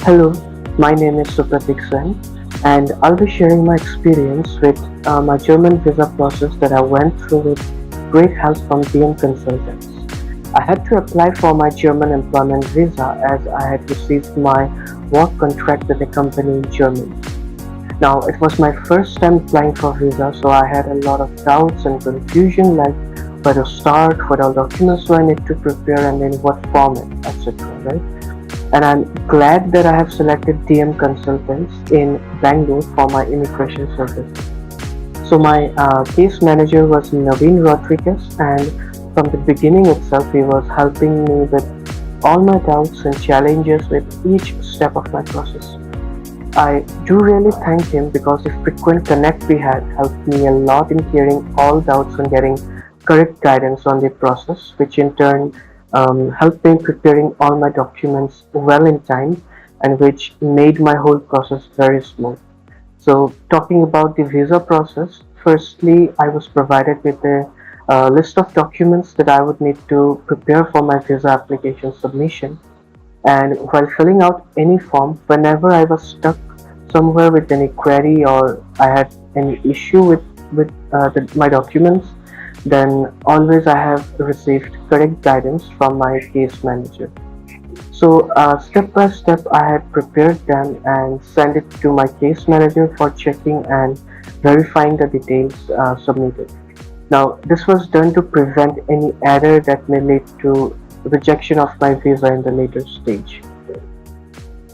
Hello, my name is Supratik Sen, and I'll be sharing my experience with my German visa process that I went through with great help from DM consultants. I had to apply for my German employment visa as I had received my work contract with a company in Germany. Now, it was my first time applying for visa, so I had a lot of doubts and confusion like where to start, what all documents do I need to prepare, and in what format, etc. Right? And I'm glad that I have selected DM Consultants in Bangalore for my immigration service. So my case manager was Naveen Rodriguez, and from the beginning itself, he was helping me with all my doubts and challenges with each step of my process. I do really thank him because the frequent connect we had helped me a lot in clearing all doubts and getting correct guidance on the process, which in turn helped me in preparing all my documents well in time and which made my whole process very smooth. So, talking about the visa process, firstly, I was provided with a list of documents that I would need to prepare for my visa application submission. And while filling out any form, whenever I was stuck somewhere with any query or I had any issue with my documents, then always I have received correct guidance from my case manager. So step by step, I had prepared them and sent it to my case manager for checking and verifying the details submitted. Now, this was done to prevent any error that may lead to rejection of my visa in the later stage.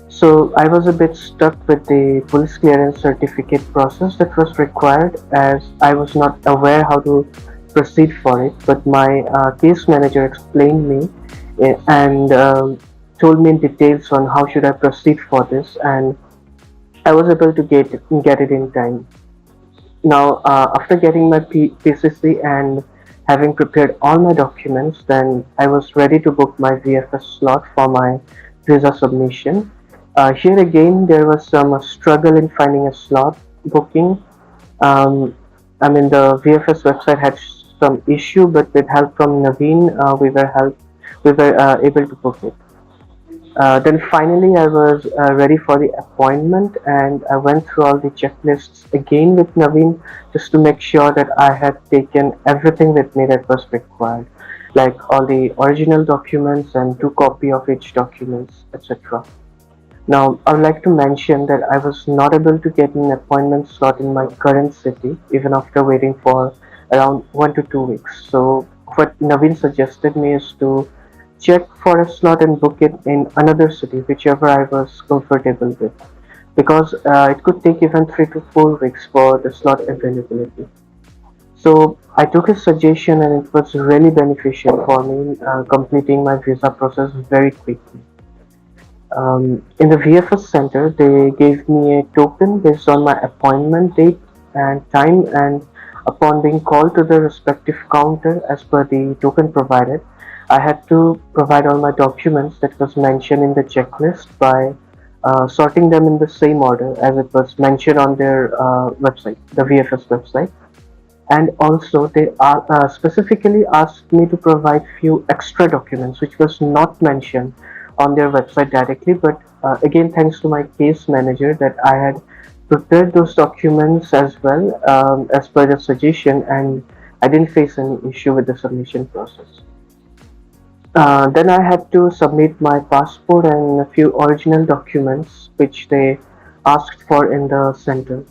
So I was a bit stuck with the police clearance certificate process that was required as I was not aware how to proceed for it. But my case manager explained me and told me in details on how should I proceed for this, and I was able to get it in time. Now, after getting my PCC and having prepared all my documents, then I was ready to book my VFS slot for my visa submission. Here again, there was some struggle in finding a slot booking. Um, I mean, the VFS website had some issue, but with help from Naveen, we were able to book it. Then finally, I was ready for the appointment, and I went through all the checklists again with Naveen just to make sure that I had taken everything with me that was required, like all the original documents and two copy of each documents, etc. Now, I would like to mention that I was not able to get an appointment slot in my current city, even after waiting for around 1 to 2 weeks. So, what Naveen suggested me is to check for a slot and book it in another city, whichever I was comfortable with, because it could take even 3 to 4 weeks for the slot availability. So, I took his suggestion, and it was really beneficial for me completing my visa process very quickly. In the VFS center, they gave me a token based on my appointment date and time, and upon being called to the respective counter as per the token provided, I had to provide all my documents that was mentioned in the checklist by sorting them in the same order as it was mentioned on their website, the VFS website. And also, they specifically asked me to provide few extra documents, which was not mentioned on their website directly. But again, thanks to my case manager, that I had prepared those documents as well as per the suggestion, and I didn't face any issue with the submission process. Then I had to submit my passport and a few original documents which they asked for in the center.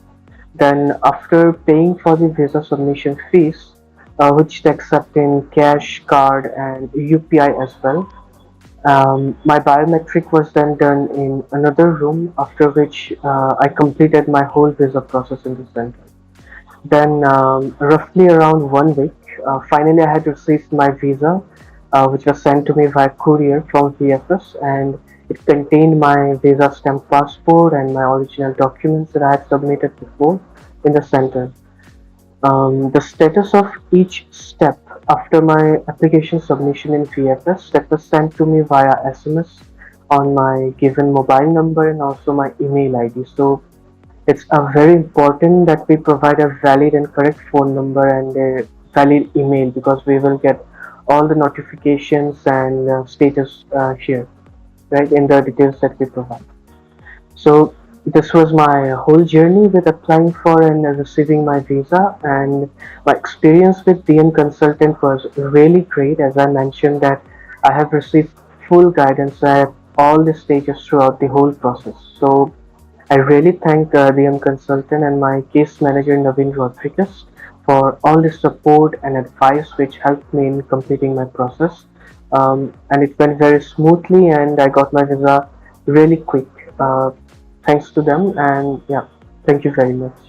Then, after paying for the visa submission fees, which they accept in cash, card, and UPI as well, my biometric was then done in another room, after which I completed my whole visa process in the center. Then, roughly around 1 week, finally I had received my visa, which was sent to me via courier from VFS, and it contained my visa stamp passport and my original documents that I had submitted before in the center. The status of each step after my application submission in VFS that was sent to me via SMS on my given mobile number and also my email ID. So it's very important that we provide a valid and correct phone number and a valid email, because we will get all the notifications and status here, right, in the details that we provide. So this was my whole journey with applying for and receiving my visa, and my experience with DM consultant was really great. As I mentioned that I have received full guidance at all the stages throughout the whole process. So I really thank DM consultant and my case manager Naveen Rodriguez for all the support and advice which helped me in completing my process. And it went very smoothly, and I got my visa really quick. Uh, Thanks to them, and yeah, thank you very much.